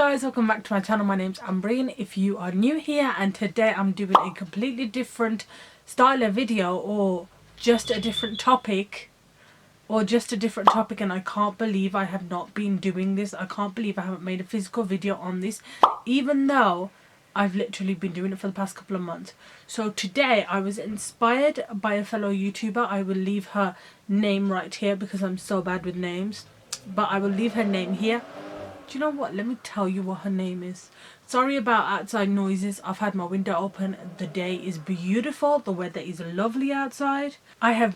guys, welcome back to my channel. My name's Ambreen if you are new here, and today I'm doing a completely different style of video, or just a different topic, and I can't believe I have not been doing this. I can't believe I haven't made a physical video on this, even though I've literally been doing it for the past couple of months. So today I was inspired by a fellow YouTuber. I will leave her name right here because I'm so bad with names, but I will leave her name here. Do you know what? Let me tell you what her name is. Sorry about outside noises. I've had my window open. The day is beautiful. The weather is lovely outside. I have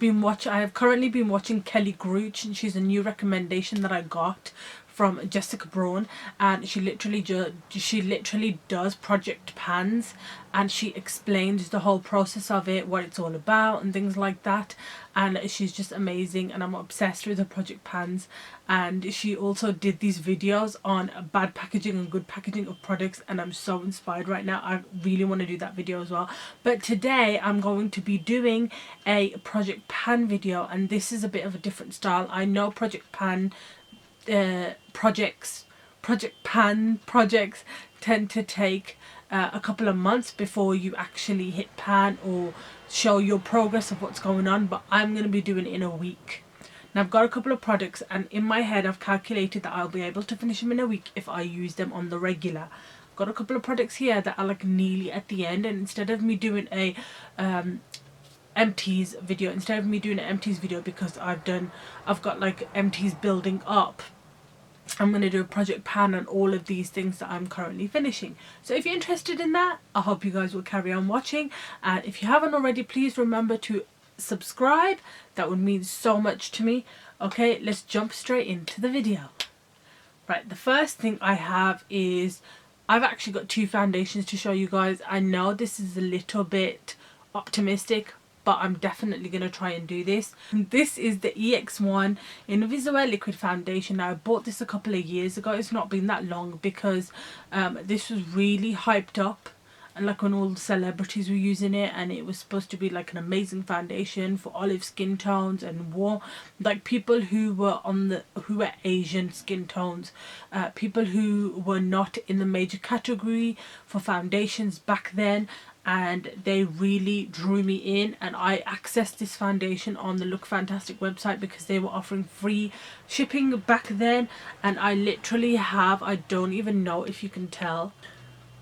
currently been watching Kelly Grooch, and she's a new recommendation that I got from Jessica Braun, and she literally does project pans, and she explains the whole process of it, what it's all about and things like that, and she's just amazing, and I'm obsessed with her project pans. And she also did these videos on bad packaging and good packaging of products, and I'm so inspired right now. I really want to do that video as well. But today I'm going to be doing a project pan video, and this is a bit of a different style. I know projects tend to take a couple of months before you actually hit pan or show your progress of what's going on, but I'm going to be doing it in a week. Now I've got a couple of products, and in my head I've calculated that I'll be able to finish them in a week if I use them on the regular. I've got a couple of products here that are like nearly at the end, and instead of me doing a empties video because I've got like empties building up, I'm going to do a project pan on all of these things that I'm currently finishing. So if you're interested in that, I hope you guys will carry on watching, and if you haven't already, please remember to subscribe. That would mean so much to me. Okay, let's jump straight into the video. Right, the first thing I have is I've actually got two foundations to show you guys. I know this is a little bit optimistic, but I'm definitely going to try and do this. This is the EX1 Invisiwear Liquid Foundation. Now, I bought this a couple of years ago. It's not been that long because this was really hyped up, and like when all the celebrities were using it, and it was supposed to be like an amazing foundation for olive skin tones and warm, like people who were Asian skin tones, people who were not in the major category for foundations back then, and they really drew me in. And I accessed this foundation on the Look Fantastic website because they were offering free shipping back then, and I literally have, I don't even know if you can tell,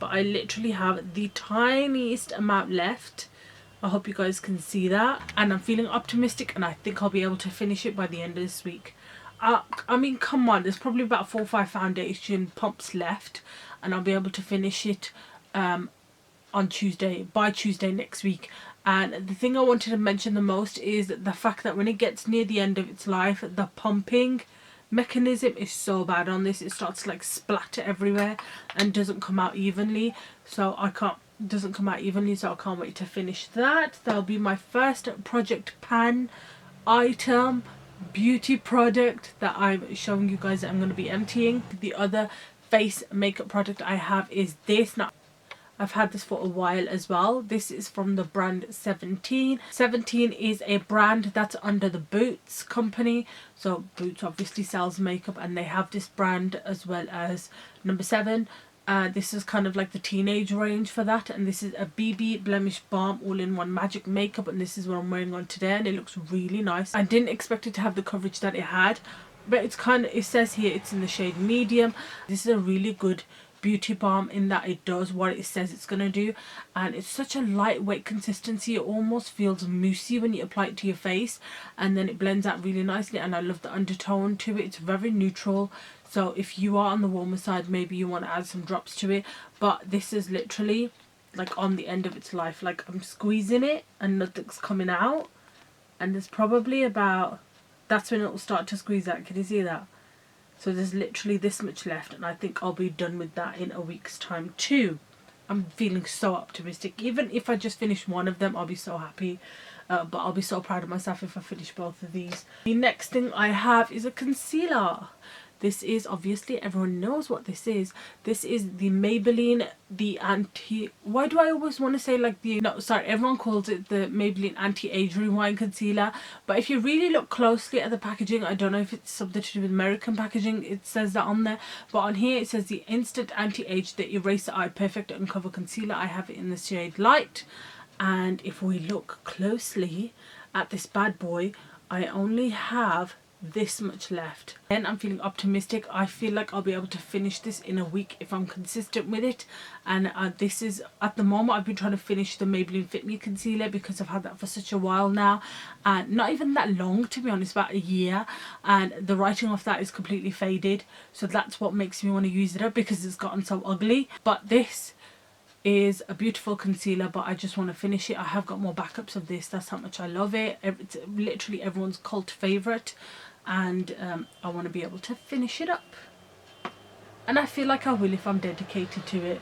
but I literally have the tiniest amount left. I hope you guys can see that, and I'm feeling optimistic, and I think I'll be able to finish it by the end of this week. I mean, come on, there's probably about 4 or 5 foundation pumps left, and I'll be able to finish it by Tuesday next week. And the thing I wanted to mention the most is the fact that when it gets near the end of its life, the pumping mechanism is so bad on this. It starts to like splatter everywhere and doesn't come out evenly, so I can't wait to finish that. That'll be my first project pan item, beauty product that I'm showing you guys that I'm going to be emptying. The other face makeup product I have is this. Now, I've had this for a while as well. This is from the brand 17. 17 is a brand that's under the Boots company. So Boots obviously sells makeup, and they have this brand as well as number 7. This is kind of like the teenage range for that, and this is a BB Blemish Balm all-in-one magic makeup, and this is what I'm wearing on today, and it looks really nice. I didn't expect it to have the coverage that it had, but it says here it's in the shade medium. This is a really good beauty balm in that it does what it says it's gonna do, and it's such a lightweight consistency. It almost feels moussey when you apply it to your face, and then it blends out really nicely, and I love the undertone to it. It's very neutral, so if you are on the warmer side, maybe you want to add some drops to it, but this is literally like on the end of its life. Like, I'm squeezing it and nothing's coming out, and there's probably about, that's when it will start to squeeze out. Can you see that? So there's literally this much left, and I think I'll be done with that in a week's time too. I'm feeling so optimistic. Even if I just finish one of them, I'll be so happy. But I'll be so proud of myself if I finish both of these. The next thing I have is a concealer. This is, obviously everyone knows what this is. This is the Maybelline, the anti, why do I always want to say like the, no sorry, everyone calls it the Maybelline anti-age rewind concealer, but if you really look closely at the packaging, I don't know if it's something to do with American packaging, it says that on there, but on here it says the instant anti-age, the eraser eye perfect uncover concealer. I have it in the shade light, and if we look closely at this bad boy, I only have this much left. And I'm feeling optimistic. I feel like I'll be able to finish this in a week if I'm consistent with it. And this is, at the moment, I've been trying to finish the Maybelline Fit Me concealer because I've had that for such a while now, and not even that long, to be honest, about a year, and the writing off that is completely faded, so that's what makes me want to use it up, because it's gotten so ugly. But this is a beautiful concealer, but I just want to finish it. I have got more backups of this, that's how much I love it. It's literally everyone's cult favourite, and I want to be able to finish it up, and I feel like I will if I'm dedicated to it.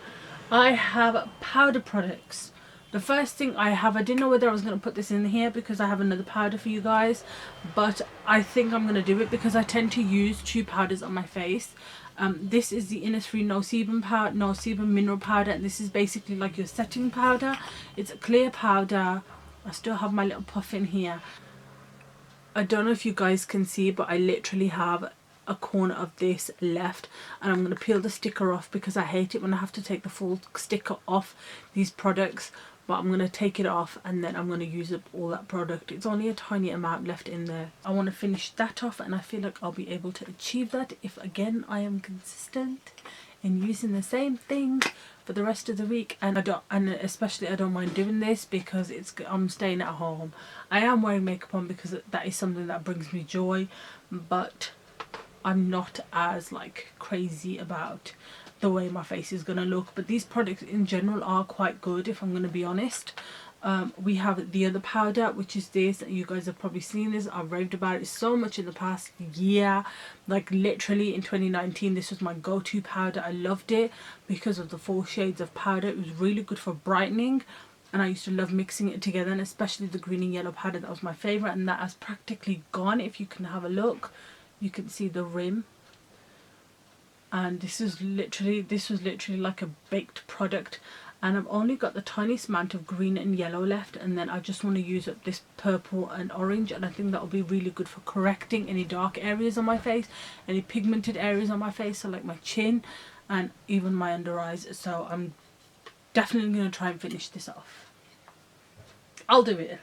I have powder products. The first thing I have, I didn't know whether I was going to put this in here because I have another powder for you guys, but I think I'm going to do it because I tend to use 2 powders on my face. This is the Innisfree No Sebum mineral powder, and this is basically like your setting powder. It's a clear powder. I still have my little puff in here. I don't know if you guys can see, but I literally have a corner of this left, and I'm going to peel the sticker off because I hate it when I have to take the full sticker off these products. But I'm going to take it off, and then I'm going to use up all that product. It's only a tiny amount left in there. I want to finish that off, and I feel like I'll be able to achieve that if, again, I am consistent in using the same thing for the rest of the week. And especially I don't mind doing this because I'm staying at home. I am wearing makeup on because that is something that brings me joy, but I'm not as like crazy about the way my face is gonna look. But these products in general are quite good, if I'm gonna be honest. We have the other powder, which is this. You guys have probably seen this. I've raved about it so much in the past year. Like literally in 2019, this was my go-to powder. I loved it because of the 4 shades of powder. It was really good for brightening, and I used to love mixing it together, and especially the green and yellow powder. That was my favorite, and that has practically gone. If you can have a look, you can see the rim. And this was literally like a baked product, and I've only got the tiniest amount of green and yellow left, and then I just want to use up this purple and orange, and I think that will be really good for correcting any dark areas on my face, any pigmented areas on my face, so like my chin and even my under eyes. So I'm definitely going to try and finish this off. I'll do it.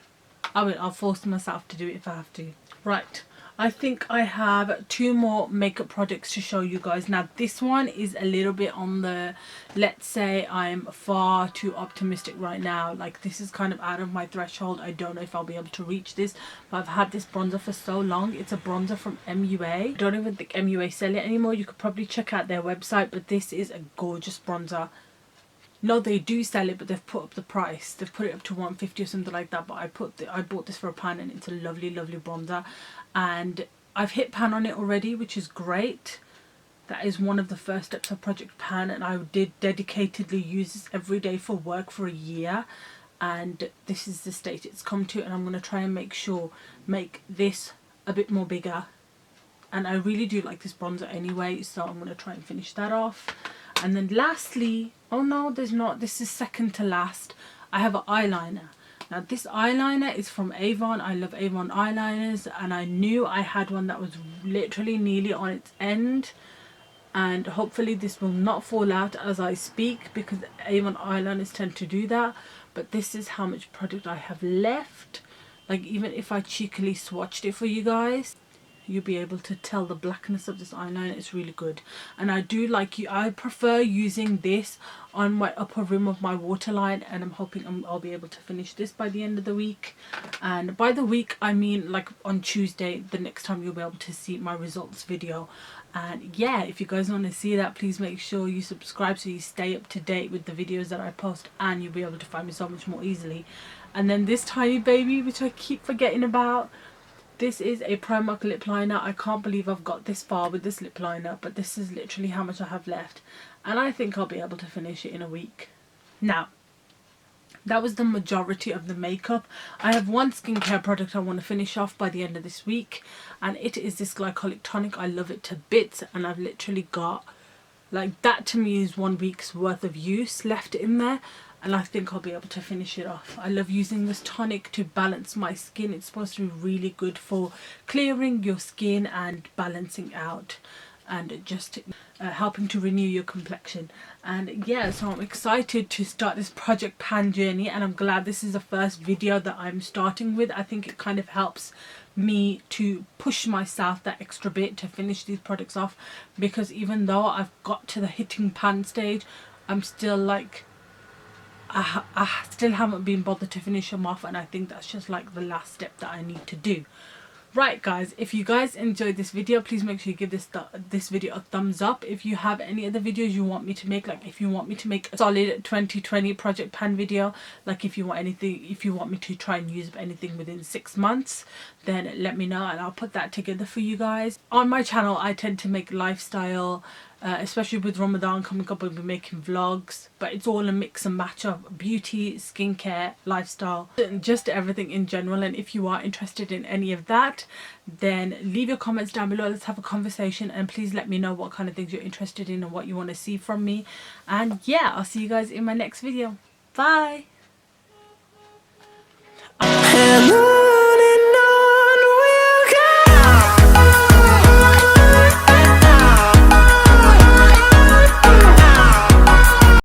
I'll force myself to do it if I have to. Right, I think I have 2 more makeup products to show you guys. Now this one is a little bit on the, let's say I'm far too optimistic right now. Like this is kind of out of my threshold. I don't know if I'll be able to reach this, but I've had this bronzer for so long. It's a bronzer from MUA. I don't even think MUA sell it anymore. You could probably check out their website, but this is a gorgeous bronzer. No, they do sell it, but they've put up the price. They've put it up to $150 or something like that. But I bought this for £1, and it's a lovely, lovely bronzer. And I've hit pan on it already, which is great. That is one of the first steps of Project Pan, and I did dedicatedly use this every day for work for a year. And this is the state it's come to, and I'm going to try and make this a bit more bigger. And I really do like this bronzer anyway, so I'm going to try and finish that off. And then lastly, oh no, there's not, this is second to last, I have an eyeliner. Now this eyeliner is from Avon. I love Avon eyeliners, and I knew I had one that was literally nearly on its end, and hopefully this will not fall out as I speak, because Avon eyeliners tend to do that. But this is how much product I have left. Like even if I cheekily swatched it for you guys, you'll be able to tell the blackness of this eyeliner. It's really good, and I prefer using this on my upper rim of my waterline, and I'm hoping I'll be able to finish this by the end of the week. And by the week I mean like on Tuesday, the next time you'll be able to see my results video. And yeah, if you guys want to see that, please make sure you subscribe so you stay up to date with the videos that I post, and you'll be able to find me so much more easily. And then this tiny baby, which I keep forgetting about, this is a Primark lip liner. I can't believe I've got this far with this lip liner, but this is literally how much I have left, and I think I'll be able to finish it in a week. Now, That was the majority of the makeup. I have one skincare product I want to finish off by the end of this week, and it is this glycolic tonic. I love it to bits, and I've literally got, like, that to me is 1 week's worth of use left in there, and I think I'll be able to finish it off. I love using this tonic to balance my skin. It's supposed to be really good for clearing your skin and balancing out, and just helping to renew your complexion. And yeah, so I'm excited to start this project pan journey, and I'm glad this is the first video that I'm starting with. I think it kind of helps me to push myself that extra bit to finish these products off, because even though I've got to the hitting pan stage, I'm still like, I still haven't been bothered to finish them off, and I think that's just like the last step that I need to do. Right guys, if you guys enjoyed this video, please make sure you give this video a thumbs up. If you have any other videos you want me to make, like if you want me to make a solid 2020 project pan video, like if you want me to try and use anything within 6 months, then let me know and I'll put that together for you guys. On my channel I tend to make lifestyle, especially with Ramadan coming up, I'll be making vlogs, but it's all a mix and match of beauty, skincare, lifestyle, and just everything in general. And if you are interested in any of that, then leave your comments down below. Let's have a conversation, and please let me know what kind of things you're interested in and what you want to see from me. And yeah, I'll see you guys in my next video. Bye.